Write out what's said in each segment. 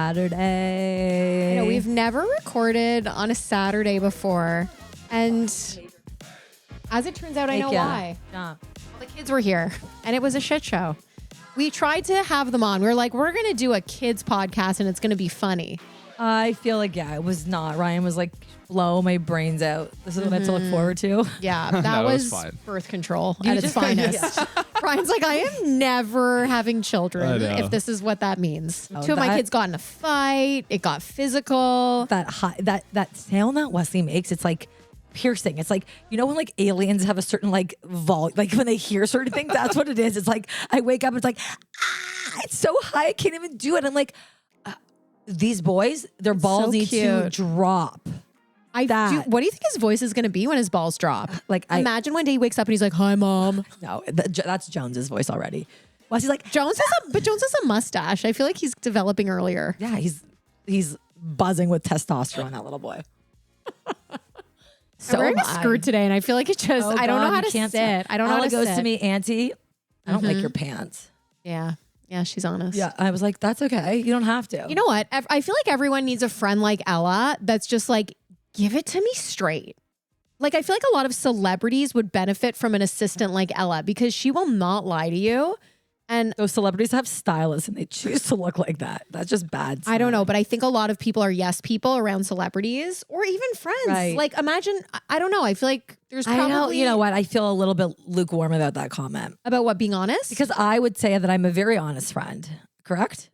Saturday. You know, we've never recorded on a Saturday before. And as it turns out, I know why. Yeah. Well, the kids were here and it was a shit show. We tried to have them on. We were like, we're going to do a kids podcast and it's going to be funny. I feel like, it was not. Ryan was like, blow my brains out. This is what I have to look forward to. Yeah, that was birth control at its finest. Brian's like, I am never having children if this is what that means. Two of my kids got in a fight. It got physical. That sound that Wesley makes, it's like piercing. It's like, you know when like aliens have a certain like volume, like when they hear certain things, that's what it is. It's like I wake up, it's like, it's so high, I can't even do it. I'm like, these boys, their balls need to drop. What do you think his voice is going to be when his balls drop? Like, imagine one day he wakes up and he's like, "Hi, mom." No, that's Jones's voice already. Wesley's like, Jones has a mustache. I feel like he's developing earlier. Yeah, he's buzzing with testosterone, that little boy. So I'm wearing a skirt today, and I feel like it just, I don't know how to sit. I don't know how to sit. Ella goes to me, Auntie, I don't like your pants. Yeah. Yeah, she's honest. Yeah, I was like, that's okay. You don't have to. You know what? I feel like everyone needs a friend like Ella that's just like, give it to me straight. Like, I feel like a lot of celebrities would benefit from an assistant like Ella because she will not lie to you. And those celebrities have stylists and they choose to look like that. That's just bad. I don't know, but I think a lot of people are yes people around celebrities or even friends. Right. Like, imagine, I don't know. I feel like there's probably... I know, you know what? I feel a little bit lukewarm about that comment. About what, being honest? Because I would say that I'm a very honest friend. Correct?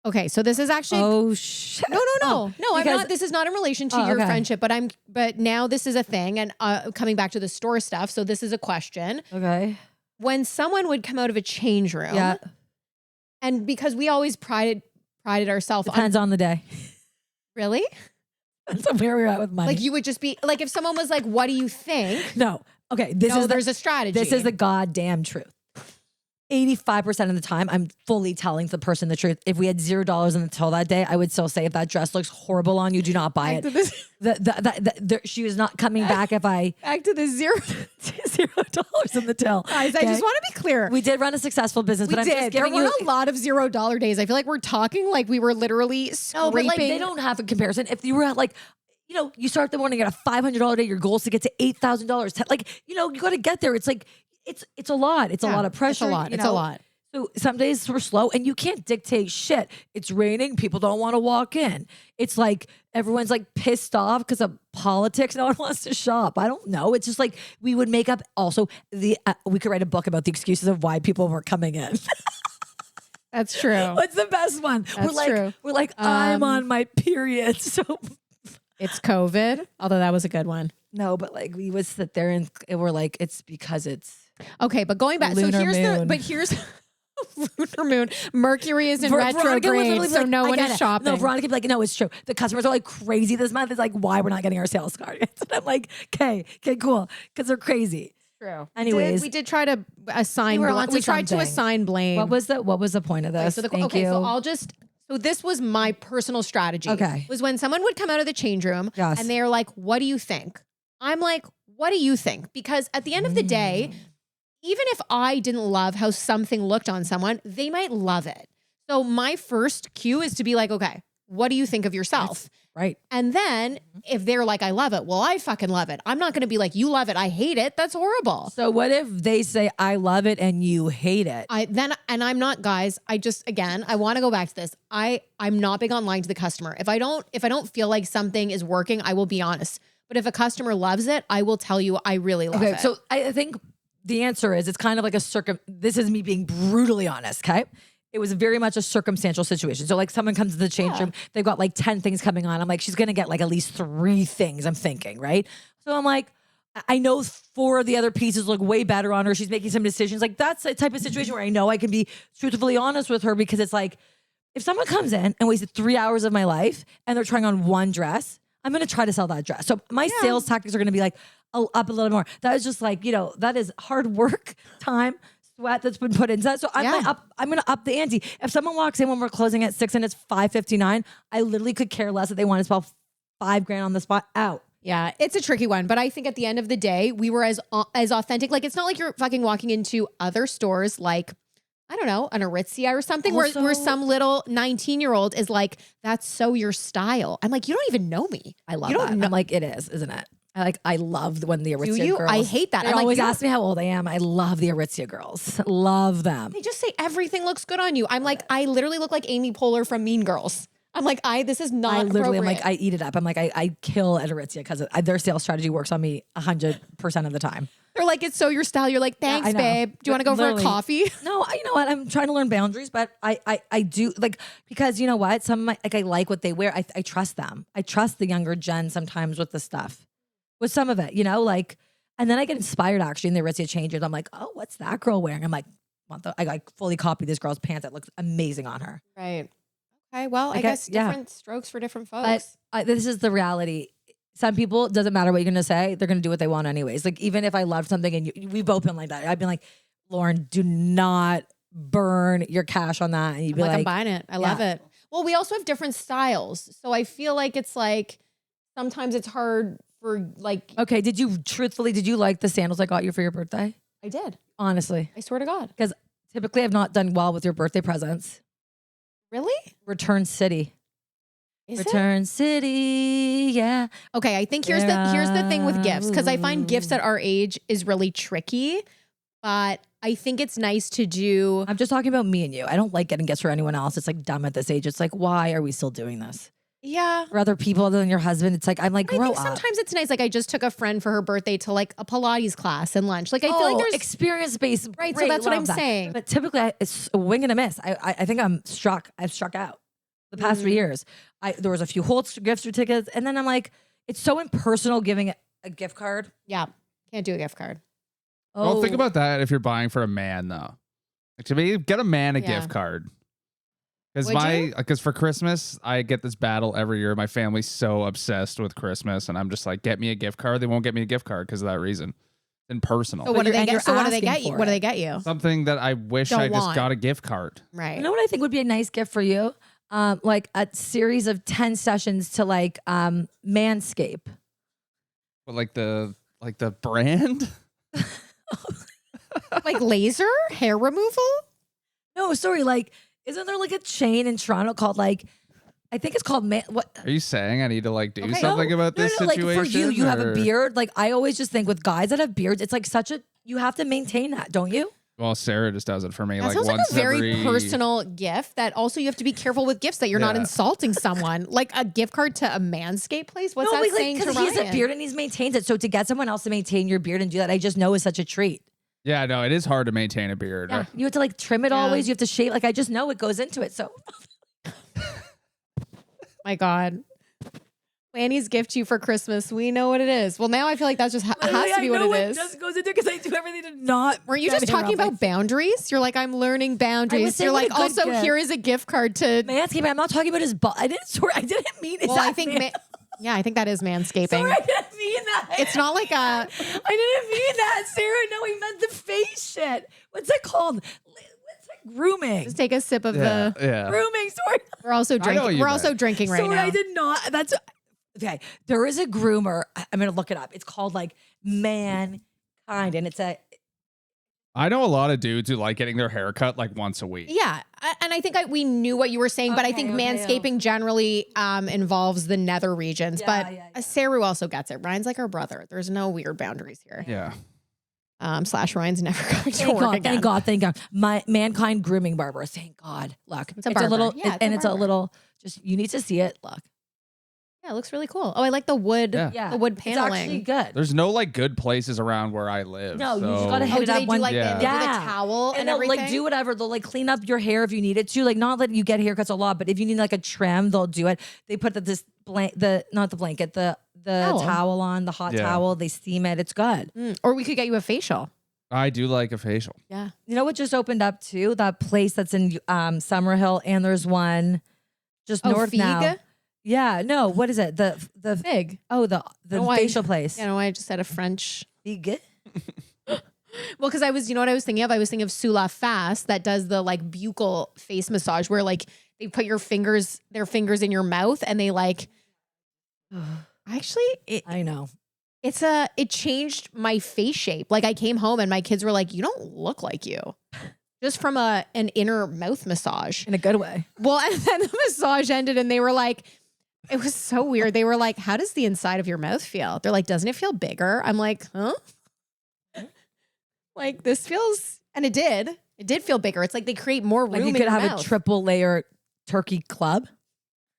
Okay, so this is actually... Oh, shit. No, I'm not. This is not in relation to your friendship, but now this is a thing. And coming back to the store stuff, so this is a question. Okay. When someone would come out of a change room, and because we always prided ourselves Depends on the day. Really? That's where we're at with money. Like you would just be like, if someone was like, what do you think? No. Okay. There's a strategy. This is the goddamn truth. 85% of the time, I'm fully telling the person the truth. If we had $0 in the till that day, I would still say, if that dress looks horrible on you, do not buy it. She was not coming back if I... Back to the $0 in the till. Guys, okay? I just want to be clear. We did run a successful business, but I'm just giving there were a lot of $0 days. I feel like we're talking like we were literally scraping. No, but like they don't have a comparison. If you were at like... You know, you start the morning at a $500 day, your goal is to get to $8,000. Like, you know, you got to get there. It's like... It's a lot. It's a lot of pressure. It's a lot. So some days we're slow and you can't dictate shit. It's raining. People don't want to walk in. It's like everyone's like pissed off because of politics. No one wants to shop. I don't know. It's just like we would make up also we could write a book about the excuses of why people were coming in. That's true. What's the best one? That's true. We're like, I'm on my period. So it's COVID. Although that was a good one. No, but like we would sit there and we're like, it's because it's okay. But going back, here's lunar moon. Mercury is in retrograde, so no one is shopping. No, Veronica be like, no, it's true. The customers are like crazy this month. It's like, why we're not getting our sales cards? And I'm like, okay, cool, because they're crazy. True. Anyways, we did try to assign. We tried to assign blame. What was the point of this? So this was my personal strategy. Okay. Was when someone would come out of the change room and they're like, what do you think? I'm like, what do you think? Because at the end of the day, even if I didn't love how something looked on someone, they might love it. So my first cue is to be like, okay, what do you think of yourself? That's right. And then if they're like, I love it, well, I fucking love it. I'm not going to be like, you love it, I hate it. That's horrible. So what if they say, I love it and you hate it? I'm not, guys, I want to go back to this. I'm not big on lying to the customer. If I don't feel like something is working, I will be honest. But if a customer loves it, I will tell you I really love it. So I think the answer is it's kind of like this is me being brutally honest, okay? It was very much a circumstantial situation. So like someone comes to the change room, they've got like 10 things coming on. I'm like, she's going to get like at least 3 things, I'm thinking, right? So I'm like, I know 4 of the other pieces look way better on her. She's making some decisions. Like that's a type of situation where I know I can be truthfully honest with her, because it's like, if someone comes in and wasted 3 hours of my life and they're trying on one dress, I'm going to try to sell that dress. So my sales tactics are going to be like, up a little more. That is just like, you know, that is hard work, time, sweat that's been put into that. So I'm going to up the ante. If someone walks in when we're closing at 6 and it's 5:59, I literally could care less if they want to spell $5,000 on the spot out. Yeah, it's a tricky one, but I think at the end of the day, we were as authentic. Like, it's not like you're fucking walking into other stores like I don't know, an Aritzia or something Also- where some little 19-year-old is like, that's so your style. I'm like, you don't even know me. I love You that. don't know. I'm like, it is, isn't it? I love when the Aritzia Do you? girls. I hate that. They I'm like, always you don't- ask me how old I am. I love the Aritzia girls. Love them. They just say everything looks good on you. I'm like, I literally look like Amy Poehler from Mean Girls. I'm like, this is not I literally am appropriate. like, I eat it up. I'm like, I kill at Aritzia because their sales strategy works on me 100% of the time. They're like, it's so your style. You're like, thanks, I know. babe. Do you want to go for a Literally. coffee? No, you know what? I'm trying to learn boundaries, but I do like, because you know what? Some of my, like, I like what they wear. I trust them. I trust the younger gen sometimes with the stuff, with some of it, you know, like, and then I get inspired actually in the Aritzia changes. I'm like, oh, what's that girl wearing? I'm like, I like fully copy this girl's pants. That looks amazing on her. Right. Okay. Well, I guess yeah. different strokes for different folks. But this is the reality. Some people, doesn't matter what you're going to say, they're going to do what they want anyways. Like, even if I love something and we've both been like that, I've been like, Lauren, do not burn your cash on that. And you'd be I'm like, I'm buying it. I love it. Well, we also have different styles. So I feel like it's like, sometimes it's hard for like. okay, did you like the sandals I got you for your birthday? I did. Honestly. I swear to God. Because typically I've not done well with your birthday presents. Really? Return City. Is it? Return City, yeah. Okay, I think here's the thing with gifts, because I find gifts at our age is really tricky, but I think it's nice to do. I'm just talking about me and you. I don't like getting gifts for anyone else. It's like dumb at this age. It's like, why are we still doing this? Yeah. For other people other than your husband, it's like, I'm like, I grow think up. sometimes it's nice. Like I just took a friend for her birthday to like a Pilates class and lunch. Like I feel like there's experience based. Right, so that's what I'm saying. But typically, it's a wing and a miss. I think I've struck out the past 3 years. There was a few Holtz gift certificates, and then I'm like, it's so impersonal giving a gift card. Yeah, can't do a gift card. Well, think about that if you're buying for a man, though. Like, to me, get a man a Yeah. gift card. Would Because for Christmas, I get this battle every year. My family's so obsessed with Christmas, and I'm just like, get me a gift card. They won't get me a gift card because of that reason. Impersonal. So what do they and get? you're So what do they asking get you? for What do it. they get you? Something that I wish Don't I just want. got a gift card. Right. You know what I think would be a nice gift for you? Like a series of 10 sessions to like Manscape. But like the brand? Like laser hair removal? No, sorry. Like, isn't there like a chain in Toronto called like, I think it's called what? Are you saying I need to like do Okay. something about this situation? Like for you have a or- beard. Like I always just think with guys that have beards, it's like you have to maintain that, don't you? Well, Sarah just does it for me. That like sounds like once a very every... personal gift that also you have to be careful with gifts that you're not Yeah. insulting someone. Like a gift card to a Manscaped place? What's that but, saying to because he has a Ryan? beard and he's maintains it. So to get someone else to maintain your beard and do that, I just know is such a treat. Yeah, no, it is hard to maintain a beard. Yeah. You have to like trim it Yeah. always. You have to shave. Like I just know it goes into it. So My God. Lanny's gift to you for Christmas. We know what it is. Well, now I feel like that just has to be what it is. Just goes into because I do everything to not. Weren't you just talking about boundaries? You're like, I'm learning boundaries. saying You're what like, a good also gift. here is a gift card to. Manscaping? I'm not talking about his butt. I didn't swear. I didn't mean. Well, I think, yeah, I think that is manscaping. Sorry, I didn't mean that. It's not like a. I didn't mean that, Sarah. No, he meant the face shit. What's it called? What's it? Grooming. Just take a sip of Yeah, the. yeah. Grooming. Sorry. We're also I know what drinking. you We're meant. also drinking right Sorry, now. I did not. That's okay. There is a groomer. I'm gonna look it up. It's called like Mankind, and it's a. I know a lot of dudes who like getting their hair cut like once a week. Yeah, and I think we knew what you were saying, but I think Okay, manscaping generally involves the nether regions. Yeah, but yeah. Saru also gets it. Ryan's like our brother. There's no weird boundaries here. Yeah. Slash Ryan's never going to Thank work God, again. thank God, thank God. My Mankind grooming barber. Thank God. Look, It's a barber. little, Yeah, and it's a it's a barber. little. Just you need to see it. Look. Yeah, it looks really cool. Oh, I like the wood. Yeah. The wood It's paneling. actually good. There's no like good places around where I live. No, you just so- gotta Oh, hit do it they up do one. like Yeah. the, they do the towel and they'll everything? like do whatever. They'll like clean up your hair if you need it to. Like not that you get haircuts a lot, but if you need like a trim, they'll do it. They put not the blanket, the towel on, the hot Yeah. towel. They steam it. It's good. Or we could get you a facial. I do like a facial. Yeah. You know what just opened up too? That place that's in Summerhill, and there's one just north now. Fig? Yeah, no, what is it? The Fig. the Oh, I- facial place. You know, I just said a French. Fig? Well, because you know what I was thinking of? I was thinking of Sula Fast that does the like buccal face massage where like they put their fingers in your mouth and they like, actually, I know. it changed my face shape. Like I came home and my kids were like, you don't look like you. just from an inner mouth massage. In a good way. Well, and then the massage ended and they were like, it was so weird. They were like, how does the inside of your mouth feel? They're like, doesn't it feel bigger? I'm like, huh? Like this feels, and it did feel bigger. It's like they create more room Like you in could your have mouth. a triple layer turkey club.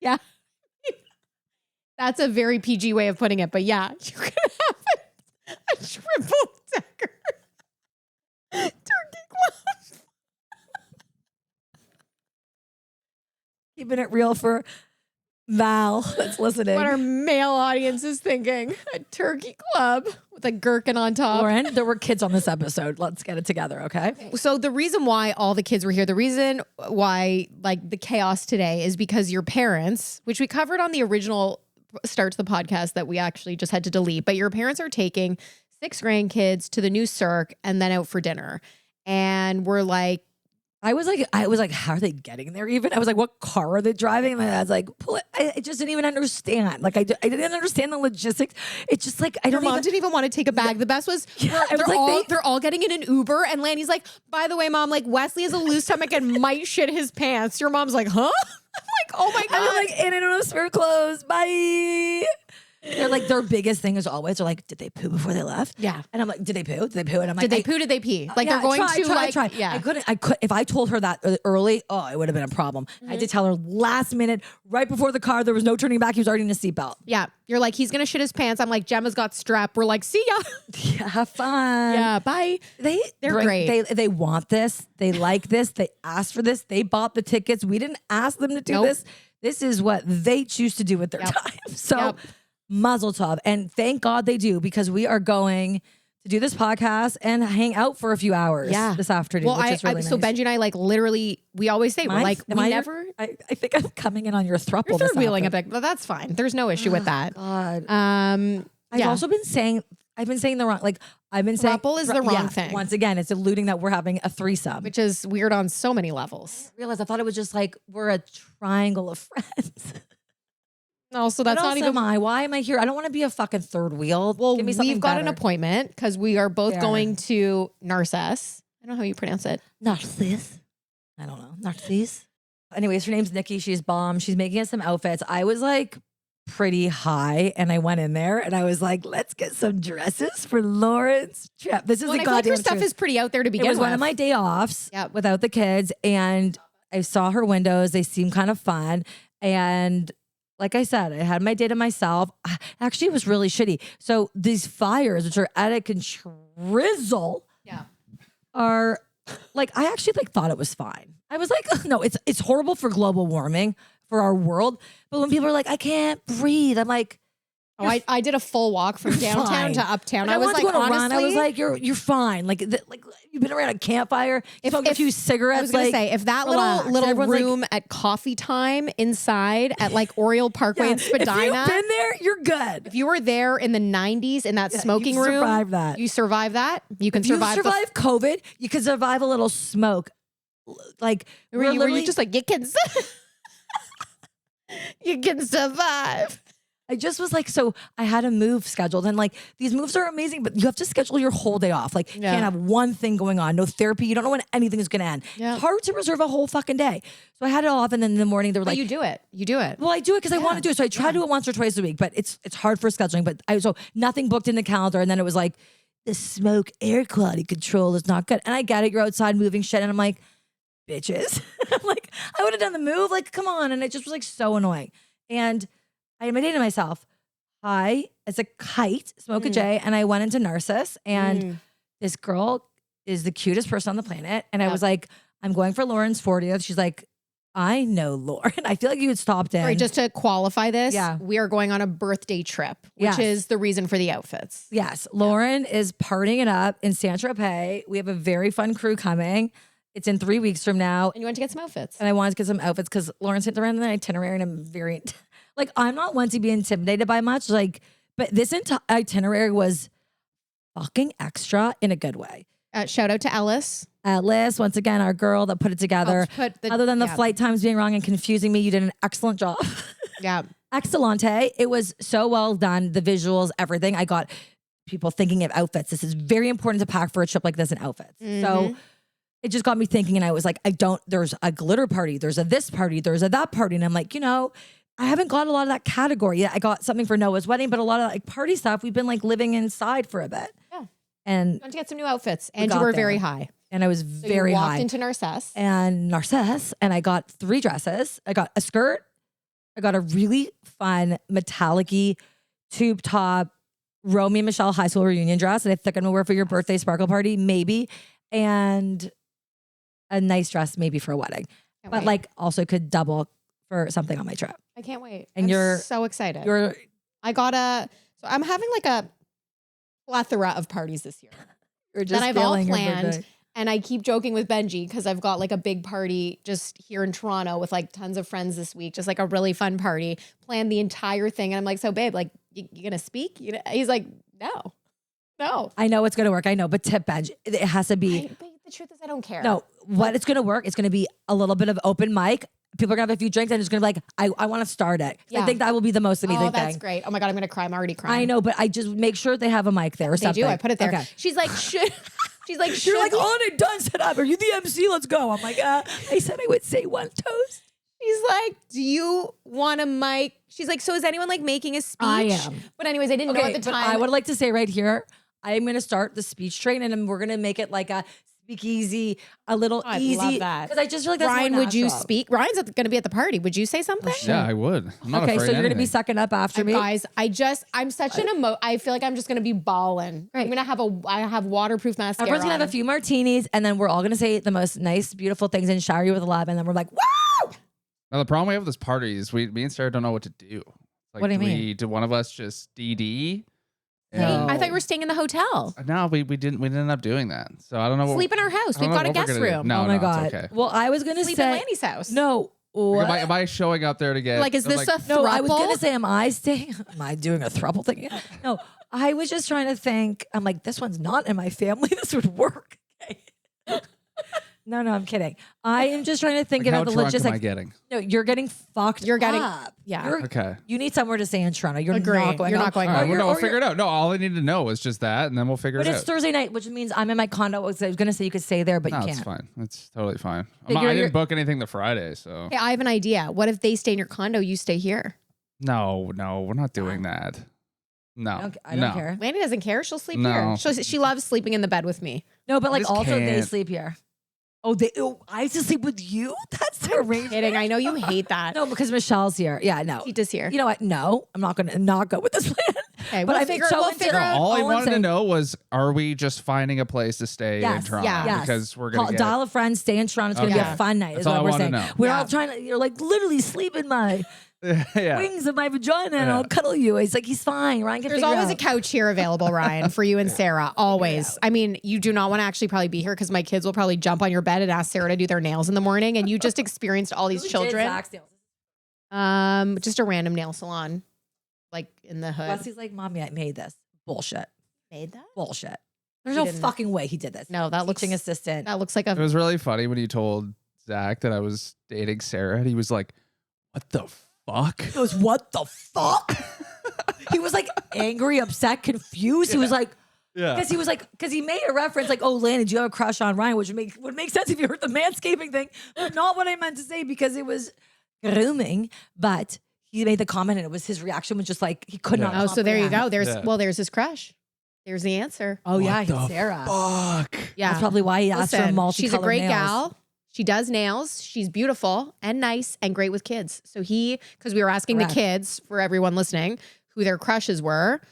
Yeah. That's a very PG way of putting it, but yeah, you could have a triple decker turkey club. Keeping it real for Val that's listening. What our male audience is thinking. A turkey club with a gherkin on top. Lauren, there were kids on this episode. Let's get it together, okay? So the reason why all the kids were here, the reason why like the chaos today is because your parents, which we covered on the original start to the podcast that we actually just had to delete, but your parents are taking 6 grandkids to the new Cirque and then out for dinner. And we're like, I was like, how are they getting there even? I was like, what car are they driving? And I was like, I just didn't even understand. Like, I didn't understand the logistics. It's just like, your mom didn't even want to take a bag. The best was, they're all getting in an Uber. And Lanny's like, by the way, mom, like Wesley has a loose stomach and might shit his pants. Your mom's like, huh? I'm like, oh my God. I'm like, and I don't have spare clothes. Bye. They're like, their biggest thing is always, they're like, did they poo before they left? Yeah. And I'm like, did they poo? Did they poo? And I'm like, did they poo? Did they pee? Like yeah, they're going to try. Yeah. I could, if I told her that early, oh, it would have been a problem. I had to tell her last minute, right before the car, there was no turning back. He was already in a seatbelt. Yeah. You're like, he's going to shit his pants. I'm like, Gemma's got strep. We're like, see ya. Yeah, have fun. Yeah. Bye. They're great. They want this. They like this. They asked for this. They bought the tickets. We didn't ask them to do this. This is what they choose to do with their time. So Mazel tov. And thank God they do, because we are going to do this podcast and hang out for a few hours this afternoon. Well, which is really so nice. Benji and I like literally, we always say, we're like, we never. I think I'm coming in on your throuple. You're third wheeling a bit, but that's fine. There's no issue with that. God. I've also been saying, I've been saying the wrong, like I've been saying. Throuple is the wrong thing. Once again, it's alluding that we're having a threesome. Which is weird on so many levels. I realized I thought it was just like, we're a triangle of friends. No, so that's not even. Why am I here? I don't want to be a fucking third wheel. Well, Give me something we've got an better. appointment because we are both going to Narcissus. I don't know how you pronounce it. Narcissus. I don't know. Narcissus. Anyways, her name's Nikki. She's bomb. She's making us some outfits. I was like pretty high, and I went in there and I was like, let's get some dresses for Lauren's trip. This is I feel like her stuff is pretty out there to begin with. It was one of my day offs without the kids, and I saw her windows. They seemed kind of fun. And like I said, I had my day to myself. Actually, it was really shitty. So these fires, which are at a drizzle, are like, I actually like thought it was fine. I was like, no, it's horrible for global warming, for our world. But when people are like, I can't breathe, I'm like, I did a full walk from downtown to uptown. I was like, honestly, I was like, you're fine. Like you've been around a campfire, smoked a few cigarettes. I was gonna say, if that little room at coffee time inside at like Oriole Parkway in Spadina, if you've been there, you're good. If you were there in the 90s in that smoking room, survive that. You survive that. You can if survive. You survive COVID. You can survive a little smoke. Like were you just like you can you can survive. I just was like, so I had a move scheduled, and like these moves are amazing, but you have to schedule your whole day off. Like you can't have one thing going on, no therapy. You don't know when anything is going to end. It's hard to reserve a whole fucking day. So I had it off, and then in the morning they were like, you do it. You do it. Well, I do it because I want to do it. So I try to do it once or twice a week, but it's hard for scheduling. But so nothing booked in the calendar, and then it was like, the smoke air quality control is not good. And I get it. You're outside moving shit, and I'm like, bitches. I'm like, I would have done the move. Like, come on. And it just was like so annoying. And I made it to myself. High as a kite, smoke a J, and I went into Narcissus, and this girl is the cutest person on the planet. And I was like, I'm going for Lauren's 40th. She's like, I know Lauren. I feel like you had stopped in. Right, just to qualify this, we are going on a birthday trip, which is the reason for the outfits. Yes. Lauren is partying it up in Saint Tropez. We have a very fun crew coming. It's in 3 weeks from now. And you want to get some outfits. And I wanted to get some outfits because Lauren sent around the itinerary, and I'm very... Like, I'm not one to be intimidated by much. Like, but this itinerary was fucking extra in a good way. Shout out to Ellis. Liz, once again, our girl that put it together. Other than the flight times being wrong and confusing me, you did an excellent job. Excellente. It was so well done. The visuals, everything. I got people thinking of outfits. This is very important to pack for a trip like this in outfits. So it just got me thinking. And I was like, there's a glitter party. There's a this party. There's a that party. And I'm like, I haven't got a lot of that category yet. I got something for Noah's wedding, but a lot of like party stuff, we've been like living inside for a bit. Yeah. And to get some new outfits. And you were very high. And I was very high. Walked into Narcisse. And I got 3 dresses. I got a skirt. I got a really fun metallic-y tube top Romeo and Michelle high school reunion dress that I think I'm gonna wear for your birthday sparkle party, maybe. And a nice dress maybe for a wedding. But like also could double for something on my trip. I can't wait. And you're so excited. So I'm having like a plethora of parties this year. You're just that I've all planned. And I keep joking with Benji because I've got like a big party just here in Toronto with like tons of friends this week, just like a really fun party, planned the entire thing. And I'm like, so babe, like you gonna speak? He's like, no. I know it's gonna work. I know, but tip Benji, it has to be. But the truth is I don't care. No, what it's gonna work, it's gonna be a little bit of open mic. People are gonna have a few drinks and it's gonna be like, I want to start it. Yeah. I think that will be the most amazing thing. That's great. Oh my God, I'm gonna cry. I'm already crying. I know, but I just make sure they have a mic there or something. They do. I put it there. Okay. She's like, She's like, you're like, on it, done, set up. Are you the MC? Let's go. I'm like, I said I would say one toast. She's like, do you want a mic? She's like, so is anyone like making a speech? I am. But anyways, I didn't know at the time. I would like to say right here, I am going to start the speech train and we're going to make it like a speakeasy, a little easy. I love that. Because I just feel like that's Ryan, more would you natural. speak? Ryan's going to be at the party. Would you say something? Yeah, I would. I'm not afraid so you're going to be sucking up after me? Guys, I'm such an I feel like I'm just going to be bawling. Right. I'm going to have waterproof mascara. Everyone's going to have a few martinis and then we're all going to say the most nice, beautiful things and shower you with love. And then we're like, wow. Now, the problem we have with this party is me and Sarah don't know what to do. Like, what do you mean? Do one of us just DD? No. I thought you were staying in the hotel. No, we didn't end up doing that. So I don't know. Sleep in our house. We've got a guest room. No, oh my God. It's okay. Well, I was going to say. Sleep in Lanny's house. No. Like, am I showing up there to get like? Is this a throuple? No, I was going to say, am I doing a throuple thing? No, I was just trying to think. I'm like, this one's not in my family. This would work. Okay. No, I'm kidding. I am just trying to think about the logistics. How drunk am I getting? No, you're getting fucked. You're getting up. Yeah. Okay. You need somewhere to stay in Toronto. You're Agree. not going. You're not going. All right, we'll figure it out. No, all I need to know is just that, and then we'll figure it out. But it's Thursday night, which means I'm in my condo. I was going to say you could stay there, but you can't. It's fine. It's totally fine. I Figure didn't book anything the Friday, so. Hey, I have an idea. What if they stay in your condo, you stay here? No, we're not doing that. No, I don't care. Lanny doesn't care. She'll sleep No. here. She loves sleeping in the bed with me. No, but like just also they can't. sleep here. I used to sleep with you? That's the arrangement. Kidding. I know you hate that. No, because Michelle's here. Yeah, no. Tita's here. You know what? No, I'm not going to not go with this plan. Okay, but we'll I figure No, out. all I wanted to know was, are we just finding a place to stay in Toronto? Yeah. Because we're going to dial a friend, stay in Toronto. It's going to be a fun night. That's is all what I we're wanna saying. know. We're all trying to. You're like literally sleep in my wings of my vagina, and I'll cuddle you. He's like, he's fine. Ryan can. There's figure always out. a couch here available, Ryan, for you and Sarah. Always. I mean, you do not want to actually probably be here because my kids will probably jump on your bed and ask Sarah to do their nails in the morning, and you just experienced all these children. Just a random nail salon, like in the hood. Leslie's like, Mommy, I made this. Bullshit. Made that? Bullshit. There's no fucking way he did this. No, that Teaching assistant. That looks like It was really funny when you told Zach that I was dating Sarah, and he was like, "What the fuck?" He goes, what the fuck? He was like angry, upset, confused. He was like, because he was like, because he made a reference like, oh, Lanny, do you have a crush on Ryan? Which would make sense if you heard the manscaping thing, but not what I meant to say because it was grooming. But he made the comment and it was his reaction was just like, he could not. Oh, so there you go. comprehend. There's his crush. There's the answer. Oh, yeah, What the he's Sarah. Fuck. Yeah. That's probably why he asked for multicolored she's a great nails. gal. She does nails. She's beautiful and nice and great with kids. So because we were asking Correct. the kids, for everyone listening, who their crushes were.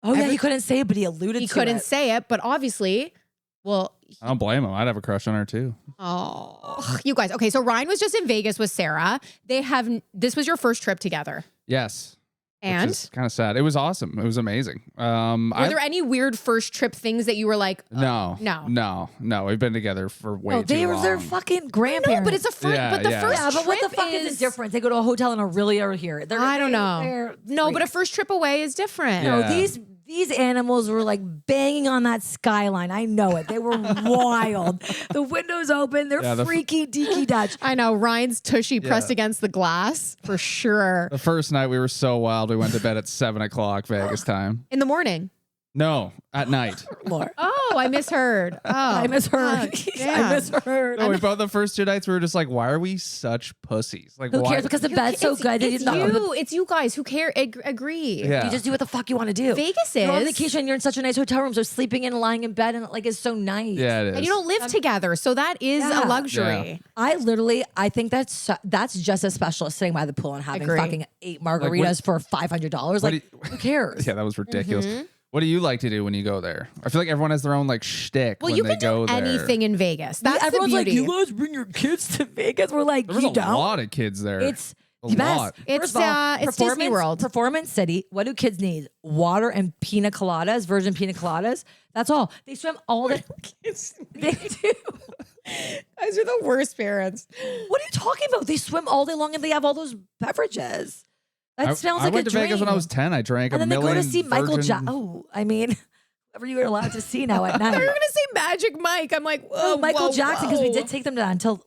Oh, yeah, he couldn't say it, but he alluded to it. He couldn't say it, but obviously, well. I don't blame him. I'd have a crush on her too. Oh, you guys. Okay, so Ryan was just in Vegas with Sarah. This was your first trip together. Yes. And? Which is kind of sad. It was awesome. It was amazing. Were there any weird first trip things that you were like, No. No. We've been together for way too long. They're fucking grandparents. No, but it's a first. Yeah, but the yeah. first Yeah, but trip what the fuck is the difference? They go to a hotel in Aurelia or here. I don't know. No, but a first trip away is different. Yeah. No, these animals were like banging on that skyline. I know it. They were wild. The windows open. They're freaky deaky Dutch. I know. Ryan's tushy pressed against the glass for sure. The first night we were so wild. We went to bed at 7:00 Vegas time. In the morning. No, at night. Lord. Oh, I misheard. Oh, I misheard. yeah. I misheard. No, we both the first 2 nights we were just like, why are we such pussies? Like, Who why? cares? Because the bed's so good. It's you guys who care. Agree. Yeah. You just do what the fuck you want to do. Vegas You're on is. vacation. You're in such a nice hotel room. So sleeping in, lying in bed, and like is so nice. Yeah, it is. And you don't live together, so that is Yeah. a luxury. Yeah. I think that's just as special as sitting by the pool and having Agree. fucking 8 margaritas for $500. Like, who cares? Yeah, that was ridiculous. What do you like to do when you go there? I feel like everyone has their own like shtick Well, when you they can go do there. anything in Vegas. That's Everyone's the like, beauty. you guys bring your kids to Vegas. We're like, There was you a don't. lot of kids there. It's a the best. lot. It's First of all, it's Disney World. Performance City. What do kids need? Water and pina coladas, virgin pina coladas. That's all. They swim all the. They do. Guys are the worst parents. What are you talking about? They swim all day long and they have all those beverages. That sounds I like went a to Vegas when I dream. was 10. I drank And a then they million go to see Michael virgin- Jackson. Oh, I mean, whatever you were allowed to see now at night. They're gonna say Magic Mike. I'm like, whoa, Oh, Michael whoa, Jackson, because we whoa. did take them to that until the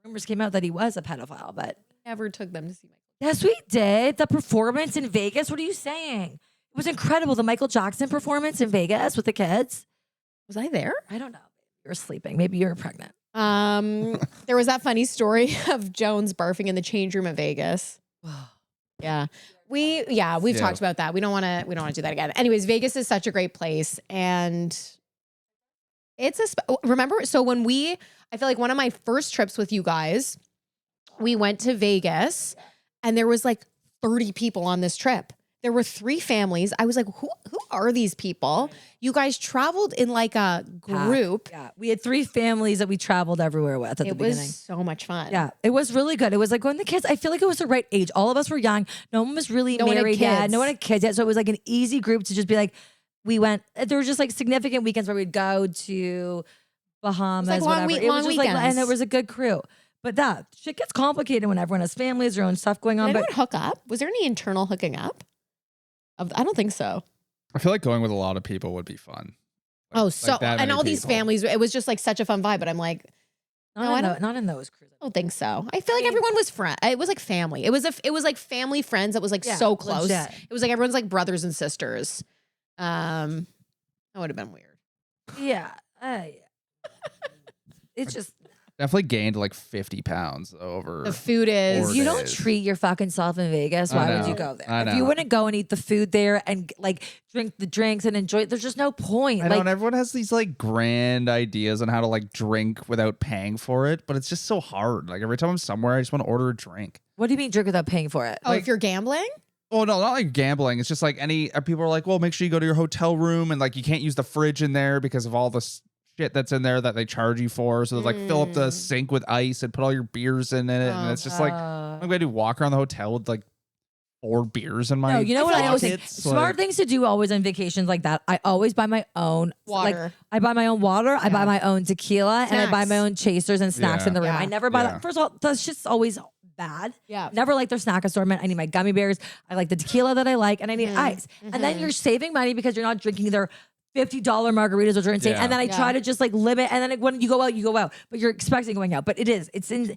rumors came out that he was a pedophile. But Never took them to see Michael. yes, we did. The performance in Vegas. What are you saying? It was incredible. The Michael Jackson performance in Vegas with the kids. Was I there? I don't know. You were sleeping. Maybe you were pregnant. There was that funny story of Jones barfing in the change room at Vegas. Yeah. We've talked about that. We don't want to do that again. Anyways, Vegas is such a great place. And it's remember, so I feel like one of my first trips with you guys, we went to Vegas and there was like 30 people on this trip. There were 3 families. I was like, who are these people? You guys traveled in like a group. Yeah. We had 3 families that we traveled everywhere with at the beginning. It was so much fun. Yeah, it was really good. It was like when the kids, I feel like it was the right age. All of us were young. No one was really No one had married yet. kids. No one had kids yet. So it was like an easy group to just be like, we went, there were just like significant weekends where we'd go to Bahamas, It was like long whatever. It was long just like, and weekends. there was a good crew. But that shit gets complicated when everyone has families, their own stuff going Did on. anyone But hook up? Was there any internal hooking up? I don't think so. I feel like going with a lot of people would be fun. Oh, so that and many all these people. families, it was just like such a fun vibe. But I'm like, not in those cruises. I don't think so. I feel like everyone was friend. It was like family. It was like family friends that was like Yeah, so close. legit. It was like everyone's like brothers and sisters. That would have been weird. Yeah. It's just, Definitely gained like 50 pounds over. The food is. Or you don't days. treat your fucking self in Vegas. I Why would know. you go there? I If you know. wouldn't go and eat the food there and like drink the drinks and enjoy it, there's just no point. I know, Like, and everyone has these like grand ideas on how to like drink without paying for it, but it's just so hard. Like every time I'm somewhere, I just want to order a drink. what do you mean drink without paying for it? Oh, if you're gambling? Oh no, not like gambling. It's just like people are like, well, make sure you go to your hotel room and like you can't use the fridge in there because of all the shit that's in there that they charge you for. So like fill up the sink with ice and put all your beers in it, and it's just like I'm going to walk around the hotel with like 4 beers in my. No, you know what I always think? pockets, Smart like- things to do always on vacations like that. I always buy my own Water. Like, I buy my own water. I buy my own tequila, and I buy Snacks. my own chasers and snacks Yeah. in the room. Yeah. I never buy Yeah. that. First of all, that's just always bad. Yeah. Never like their snack assortment. I need my gummy bears. I like the tequila that I like, and I need ice. And then you're saving money because you're not drinking their $50 margaritas, which are insane. Yeah. And then I try to just like limit. And then like, when you go out, you go out. But you're expecting going out. But it's insane.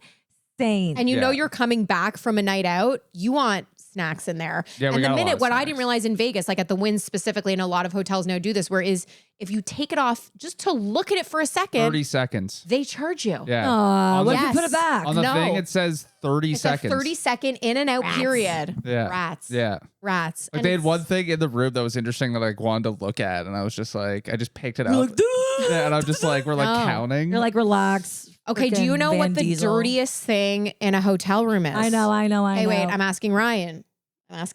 And you know Yeah. you're coming back from a night out, you want snacks in there. Yeah, we and got a the lot minute, of what I snacks. didn't realize in Vegas, like at the Wynn specifically, and a lot of hotels now do this, where is if you take it off just to look at it for a second, 30 seconds. they charge you. Yeah. What if Yes. you put it back? On the No. thing, it says 30 It's seconds. a 30-second in and out period. Yeah. Rats. Yeah. Rats. Like And they had it's- one thing in the room that was interesting that I like, wanted to look at, and I was just like, I just picked it You're up. like, Yeah, and I'm just like, we're like No. counting. You're like, relax. Okay, do you Frickin' know Van what the Diesel. dirtiest thing in a hotel room is? I know. Hey, wait, I'm asking Ryan. I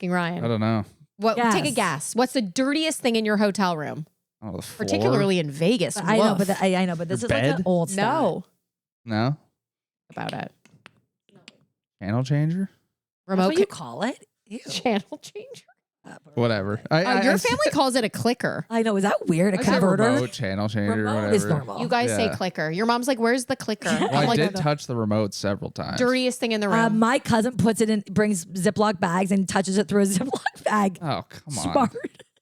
don't know. What? Guess. Take a guess. What's the dirtiest thing in your hotel room? Oh, the floor? Particularly in Vegas. I know, Woof. but I know, but this Your is like bed? an old stat. No. No About it. channel changer. That's Remote what you call it. Ew. channel changer. Whatever. Your family calls it a clicker. I know. Is that weird? A I said converter? remote channel changer. Remote whatever. is normal. You guys say Yeah. clicker. Your mom's like, "Where's the clicker?" Well, I'm I like, did touch the remote several times. dirtiest thing in the room. My cousin puts it in, brings Ziploc bags and touches it through a Ziploc bag. Oh, come on. Smart.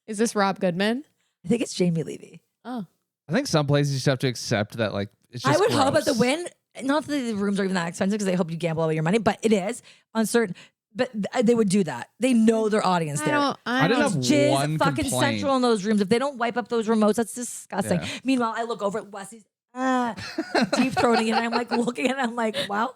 Is this Rob Goodman? I think it's Jamie Levy. Oh, I think some places you just have to accept that, like, it's just I would hope at the gross. Wynn, not that the rooms are even that expensive because they hope you gamble all your money, but it is on certain. But they would do that. They know their audience there. I didn't have Jizz one fucking complaint. central in those rooms. If they don't wipe up those remotes, that's disgusting. Yeah. Meanwhile, I look over at Wesley's deep throating it, and I'm like looking at it, and I'm like, well,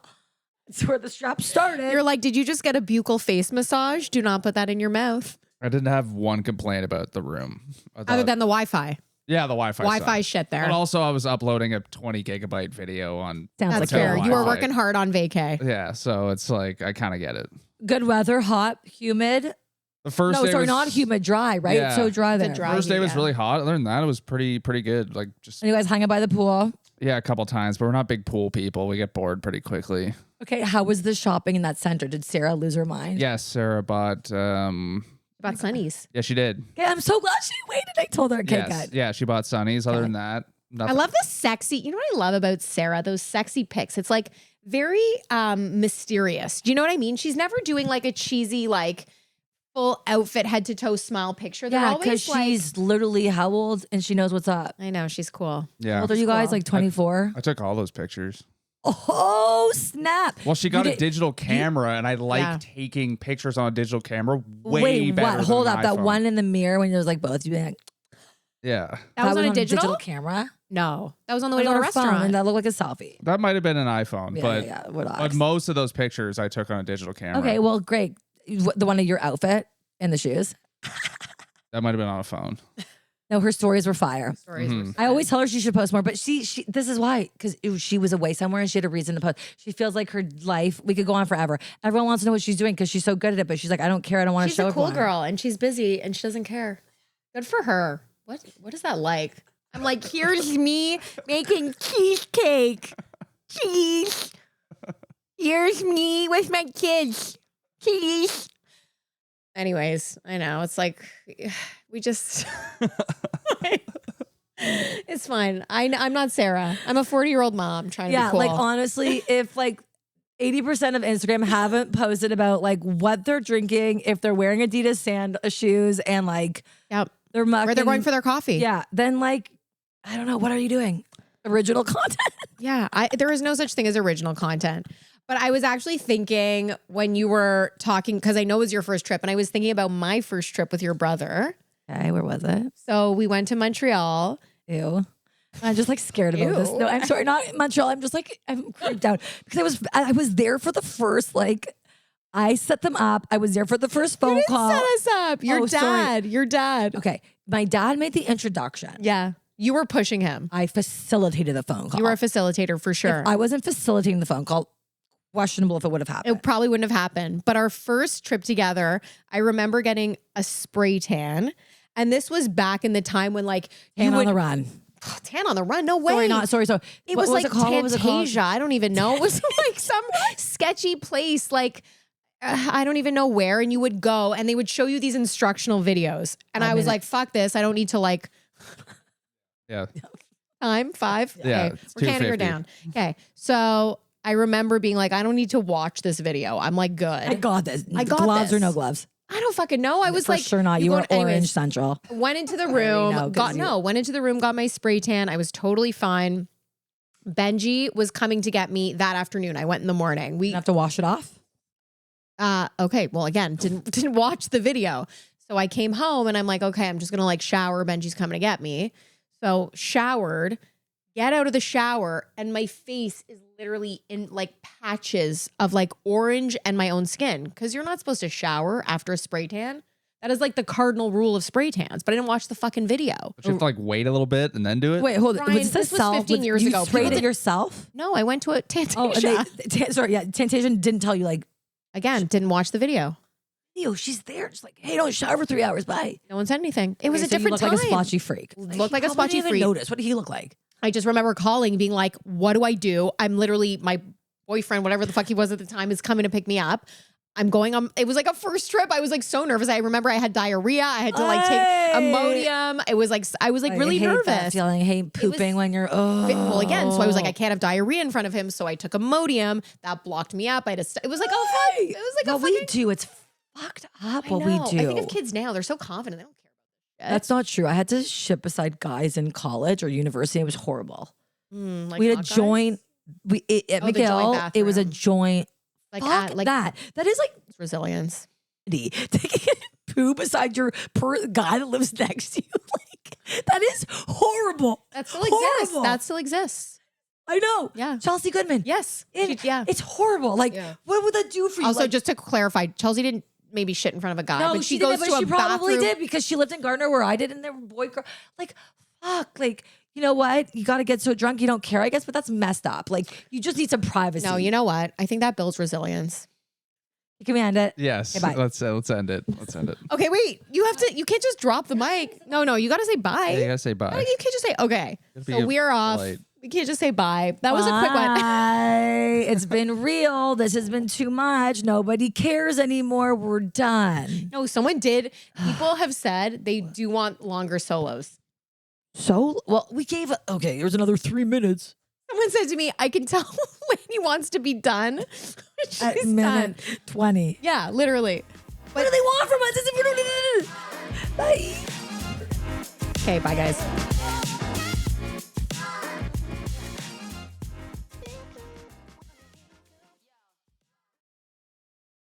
it's where the strap started. You're like, did you just get a buccal face massage? Do not put that in your mouth. I didn't have one complaint about the room. Other than the Wi-Fi. Yeah, the Wi-Fi. Wi-Fi shit there. But also, I was uploading a 20 gigabyte video on. Sounds That's like fair. Wi-Fi. You were working hard on vacay. Yeah, so it's like I kind of get it. Good weather, hot, humid. The first No, day sorry, was, not humid, dry, right? Yeah. It's so dry The there. dry- First day was yeah. really hot. Other than that, it was pretty good. Like just And you guys hung out by the pool. yeah, a couple times, but we're not big pool people. We get bored pretty quickly. Okay, how was the shopping in that center? Did Sarah lose her mind? Yes, Sarah bought. About Sunnies. Yeah, she did. Okay, I'm so glad she waited. I told her. Okay, Yes. good. Yeah, she bought Sunnies. Other than that, nothing. I love the sexy. You know what I love about Sarah? Those sexy pics. It's like very mysterious. Do you know what I mean? She's never doing like a cheesy like full outfit, head to toe smile picture. They're Yeah, always because like, she's literally how old and she knows what's up. I know she's cool. Yeah. How old are you guys? Cool. Like 24? I took all those pictures. Oh, snap. Well, she got You a did- digital camera, and I like Yeah. taking pictures on a digital camera way Wait, better. what? than Hold an up. That iPhone. one in the mirror when there's like both you being like, Yeah, That was on a digital? camera. No, that was on the It way was to a on her phone, restaurant. and that looked like a selfie. that might have been an iPhone, Yeah, but yeah, relax. but most of those pictures I took on a digital camera. Okay, well, great. The one of your outfit and the shoes. That might have been on a phone. No, her stories were fire. Stories were Mhm. I always tell her she should post more, but she this is why, because she was away somewhere and she had a reason to post. She feels like her life, we could go on forever. Everyone wants to know what she's doing because she's so good at it, but she's like, I don't care. I don't want to She's show a cool everyone. girl and she's busy and she doesn't care. Good for her. What is that like? I'm like, here's me making cheesecake. Cheese. Here's me with my kids. Cheese. Anyways, I know. It's like we just it's fine. I'm not Sarah. I'm a 40-year-old mom trying to Yeah, be cool. like honestly, if like 80% of Instagram haven't posted about like what they're drinking, if they're wearing Adidas shoes and like yep. they're mucking, Where they're going for their coffee. yeah, then like, I don't know, what are you doing? Original content. Yeah, there is no such thing as original content. But I was actually thinking when you were talking, because I know it was your first trip, and I was thinking about my first trip with your brother. Okay, where was it? So we went to Montreal. Ew. I'm just like scared about this. Ew. No, I'm sorry, not Montreal. I'm just like, I'm creeped out because I was there for the first, like, I set them up. I was there for the first phone You didn't call. set us up. Your Oh, sorry. dad. Your dad. Okay. My dad made the introduction. Yeah. You were pushing him. I facilitated the phone call. You were a facilitator for sure. If I wasn't facilitating the phone call, questionable if it would have happened. It probably wouldn't have happened. But our first trip together, I remember getting a spray tan. And this was back in the time when like you Tan would on the run. tan on the run. No way. Sorry, not sorry. So It what was like called? What was it called? Tantasia. I don't even know. It was like some sketchy place, like I don't even know where. And you would go and they would show you these instructional videos. And I was like, fuck this. I don't need to like Yeah. time 5. Yeah, Okay. it's We're counting her 250. down. Okay. So I remember being like, I don't need to watch this video. I'm like, good. I got this. I got gloves this. or no gloves? I don't fucking know. I was For like, sure not. You go- were anyways, Orange Central. Went into the already room, know, 'cause went into the room, got my spray tan. I was totally fine. Benji was coming to get me that afternoon. I went in the morning. You have to wash it off. Okay. Well, again, didn't watch the video. So I came home and I'm like, okay, I'm just gonna like shower. Benji's coming to get me. So showered, get out of the shower, and my face is literally in like patches of like orange and my own skin. Cause you're not supposed to shower after a spray tan. That is like the cardinal rule of spray tans, but I didn't watch the fucking video. But you have to like wait a little bit and then do it. Wait, hold on. Ryan, Was this was self- 15 years you ago. sprayed People it did- yourself? No, I went to a Tantasia. Oh, and sorry, yeah. Temptation didn't tell you like, Again, didn't watch the video. yo, she's there. Just like, hey, don't shower for 3 hours. Bye. No one said anything. It was Okay, a so different you time. look like a splotchy freak. Looked like a How would splotchy you even freak. notice? What did he look like? I just remember calling, being like, what do I do? I'm literally, my boyfriend, whatever the fuck he was at the time, is coming to pick me up. I'm going on, it was like a first trip. I was like so nervous. I remember I had diarrhea. I had to like take Imodium. It was like, I was like really I hate that nervous. feeling. I hate pooping when you're, Well, again, so I was like, I can't have diarrhea in front of him. So I took Imodium. That blocked me up. I had to, it was like, oh fuck. It was like what a we fucking, do. It's fucked up I what know. we do. I think of kids now, they're so confident. They don't care about That's not true. I had to shit beside guys in college or university. It was horrible. like We had a hot guys? joint. At Oh, the joint McGill, it was a bathroom. joint. Like, Fuck like that. That is like It's resilience. Taking a poo beside your guy that lives next to you. Like, that is horrible. That still exists. That still exists. I know. Yeah. Chelsea Goodman. Yes. Yeah. It's horrible. Like, what would that do for you? Also, like, just to clarify, Chelsea didn't maybe shit in front of a guy, no, but she didn't, goes but to she a probably bathroom. did because she lived in Gardner where I did, and there were boy girl. Like, fuck. Like, you know what? You got to get so drunk you don't care, I guess, but that's messed up. Like, you just need some privacy. No, you know what? I think that builds resilience. Can we end it? Yes. Okay, bye. Let's end it. Let's end it. Okay, wait. You can't just drop the mic. No, you got to say bye. Yeah, you gotta say bye. No, you can't just say, okay. So we're off. polite. We can't just say bye. That was a quick one. It's been real. This has been too much. Nobody cares anymore. We're done. No, someone did. People have said they do want longer solos. So, well, we gave, okay, here's another 3 minutes. Someone said to me, I can tell when he wants to be done. At She's minute done. 20. Yeah, literally. What do they want from us? Bye. Okay, bye guys.